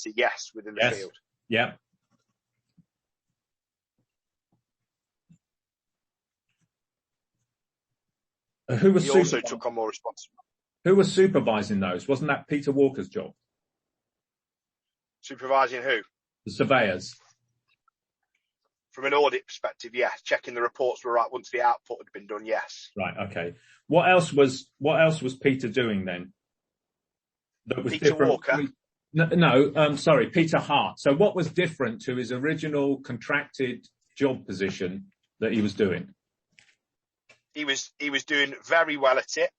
ability, yes, within the field. Yeah. He also took on more responsibility. Who was supervising those? Wasn't that Peter Walker's job? Supervising who? The surveyors. From an audit perspective, yes. Checking the reports were right once the output had been done, yes. Right, okay. What else was Peter doing then? That was Peter different? Walker? Sorry, Peter Hart. So what was different to his original contracted job position that he was doing? He was doing very well at it.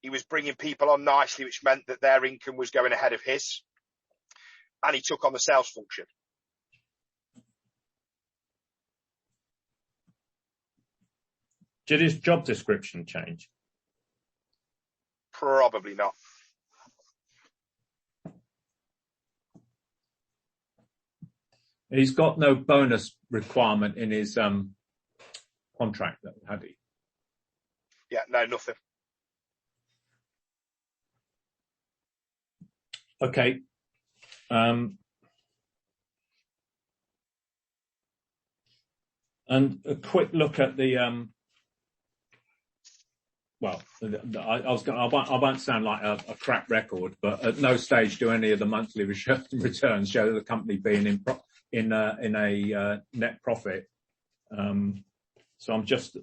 He was bringing people on nicely, which meant that their income was going ahead of his. And he took on the sales function. Did his job description change? Probably not. He's got no bonus requirement in his contract, had he? Yeah, no, nothing. Okay. And a quick look at the I won't sound like a crap record, but at no stage do any of the monthly returns show the company being in a net profit. So I'm just,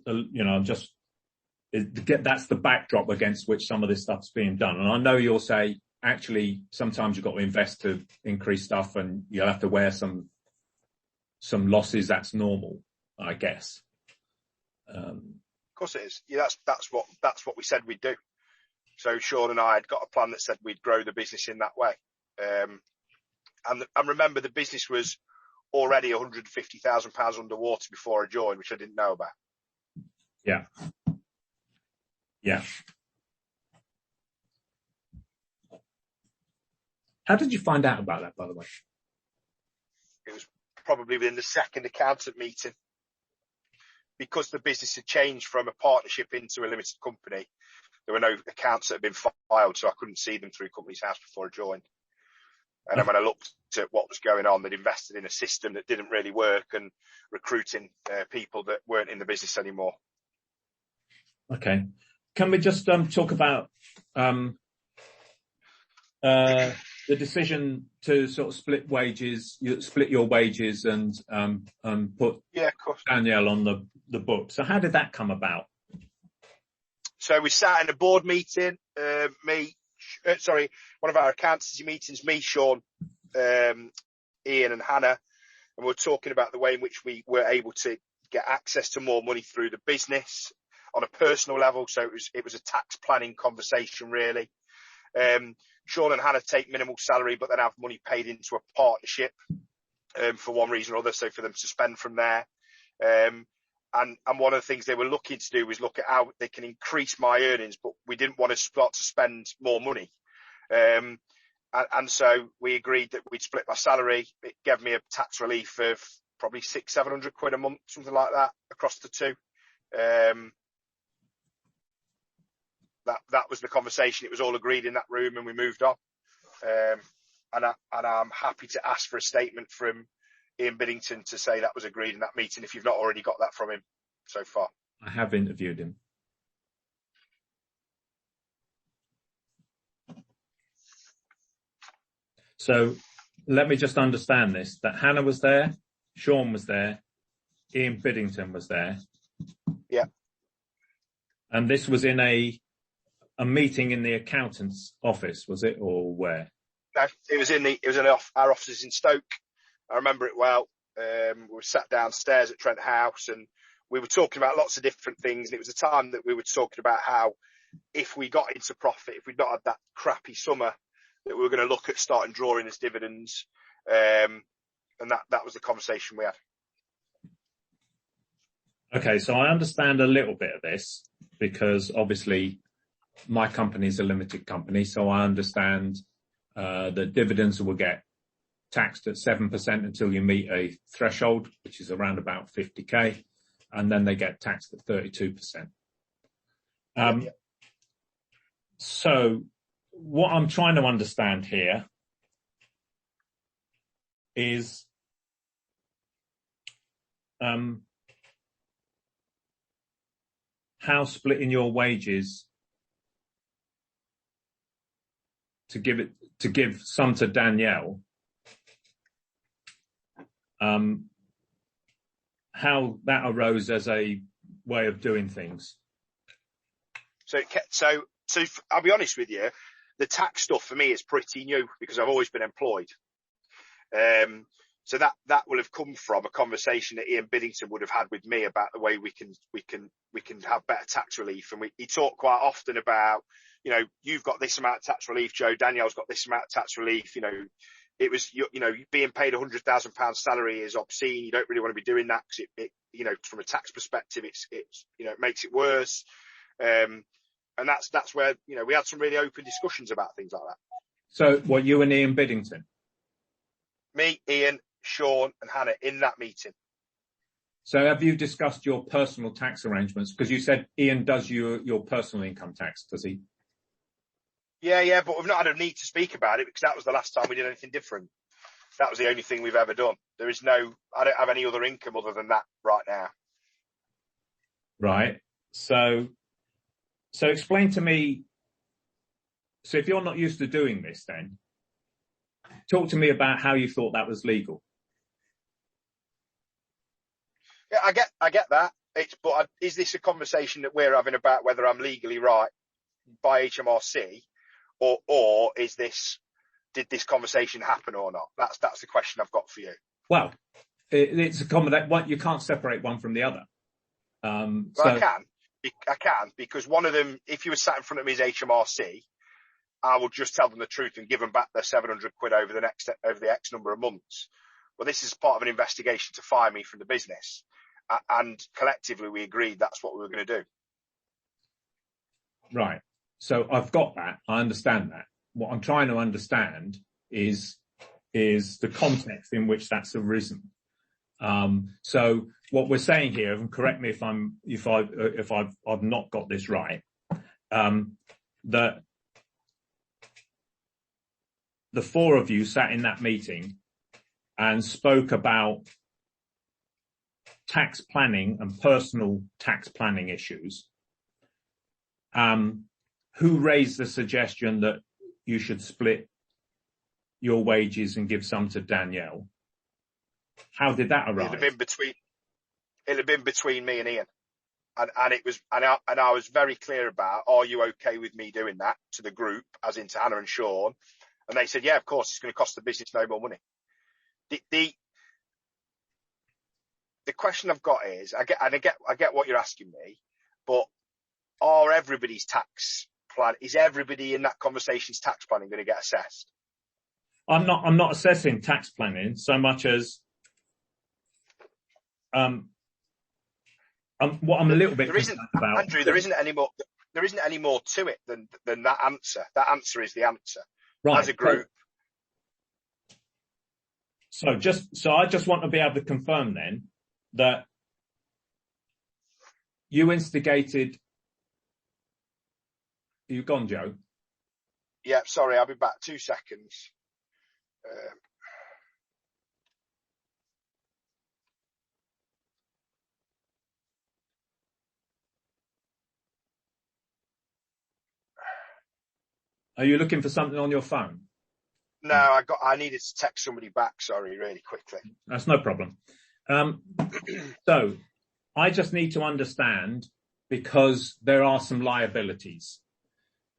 that's the backdrop against which some of this stuff's being done. And I know you'll say, actually, sometimes you've got to invest to increase stuff and you'll have to wear some losses. That's normal, I guess. Of course it is. Yeah, that's what we said we'd do. So Sean and I had got a plan that said we'd grow the business in that way. And remember, the business was already £150,000 underwater before I joined, which I didn't know about. Yeah. Yeah. How did you find out about that, by the way? It was probably within the second accountant meeting. Because the business had changed from a partnership into a limited company, there were no accounts that had been filed, so I couldn't see them through Companies House before I joined. And then when I looked at what was going on, they'd invested in a system that didn't really work and recruiting people that weren't in the business anymore. Okay. Can we just talk about the decision to sort of split your wages and put Danielle on the book? So how did that come about? So we sat in a board meeting, one of our accountancy meetings, me, Sean, Ian and Hannah, and we're talking about the way in which we were able to get access to more money through the business on a personal level. So it was a tax planning conversation, really. Sean and Hannah take minimal salary, but then have money paid into a partnership for one reason or other, so for them to spend from there. And one of the things they were looking to do was look at how they can increase my earnings, but we didn't want to start to spend more money. And so we agreed that we'd split my salary. It gave me a tax relief of probably £600-700 a month, something like that, across the two. That was the conversation. It was all agreed in that room, and we moved on. And I'm happy to ask for a statement from Ian Biddington to say that was agreed in that meeting, if you've not already got that from him so far. I have interviewed him. So let me just understand this, that Hannah was there, Sean was there, Ian Biddington was there. Yeah. And this was in a meeting in the accountant's office, was it, or where? No, it was in our offices in Stoke. I remember it well. We were sat downstairs at Trent House and we were talking about lots of different things. And it was a time that we were talking about how if we got into profit, if we'd not had that crappy summer, that we were going to look at starting drawing as dividends. And that was the conversation we had. Okay, so I understand a little bit of this because obviously my company is a limited company, so I understand the dividends will get taxed at 7% until you meet a threshold, which is around about 50k, and then they get taxed at 32%. So what I'm trying to understand here is how splitting your wages to give some to Danielle, how that arose as a way of doing things. So I'll be honest with you, the tax stuff for me is pretty new because I've always been employed. So that will have come from a conversation that Ian Biddington would have had with me about the way we can have better tax relief. And he talked quite often about, you know, you've got this amount of tax relief, Joe. Danielle's got this amount of tax relief. You know, it was, you know, being paid £100,000 salary is obscene. You don't really want to be doing that because it, you know, from a tax perspective, it's you know, it makes it worse. And that's where, you know, we had some really open discussions about things like that. So what, you and Ian Biddington? Me, Ian, Sean and Hannah in that meeting. So have you discussed your personal tax arrangements? Because you said Ian does your personal income tax, does he? Yeah, but we've not had a need to speak about it because that was the last time we did anything different. That was the only thing we've ever done. I don't have any other income other than that right now. Right. So explain to me, so if you're not used to doing this then, talk to me about how you thought that was legal. Yeah, I get that. But is this a conversation that we're having about whether I'm legally right by HMRC, or did this conversation happen or not? That's the question I've got for you. Well, it's a combination. You can't separate one from the other. I can because one of them, if you were sat in front of me as HMRC, I will just tell them the truth and give them back their 700 quid over the X number of months. Well, this is part of an investigation to fire me from the business. And collectively, we agreed that's what we were going to do. Right. So I've got that. I understand that. What I'm trying to understand is the context in which that's arisen. So what we're saying here, and correct me if I've not got this right, that the four of you sat in that meeting and spoke about tax planning and personal tax planning issues. Who raised the suggestion that you should split your wages and give some to Danielle? How did that arise? It'd have been between me and Ian, and I was very clear about, are you okay with me doing that to the group, as in to Hannah and Sean? And they said, yeah, of course, it's going to cost the business no more money. The question I've got is, I get what you're asking me, but are everybody's tax plan? Is everybody in that conversation's tax planning going to get assessed? I'm not assessing tax planning so much as what I'm a little bit concerned about. Andrew, there isn't any more to it than that answer. That answer is the answer. Right. As a group. So I just want to be able to confirm then that you instigated. You gone, Joe? Yeah, sorry, I'll be back 2 seconds. Are you looking for something on your phone? No, I needed to text somebody back, sorry, really quickly. That's no problem. So I just need to understand, because there are some liabilities,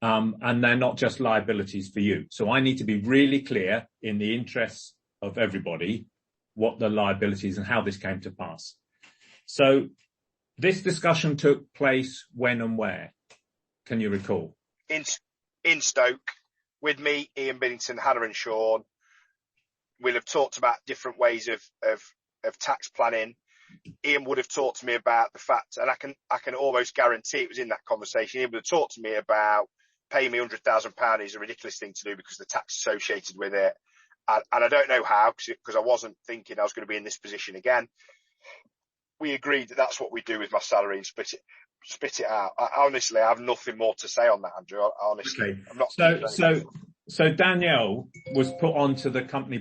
and they're not just liabilities for you. So I need to be really clear in the interests of everybody what the liabilities and how this came to pass. So this discussion took place when and where? Can you recall? In Stoke, with me, Ian Biddington, Hannah and Sean. We'll have talked about different ways of tax planning. Ian would have talked to me about the fact, and I can almost guarantee it was in that conversation. Ian would have talked to me about paying me £100,000 is a ridiculous thing to do because of the tax associated with it. And I don't know how, because I wasn't thinking I was going to be in this position again. We agreed that that's what we do with my salary and split it out. I have nothing more to say on that, Andrew. Honestly, okay. I'm not. So Danielle was put onto the company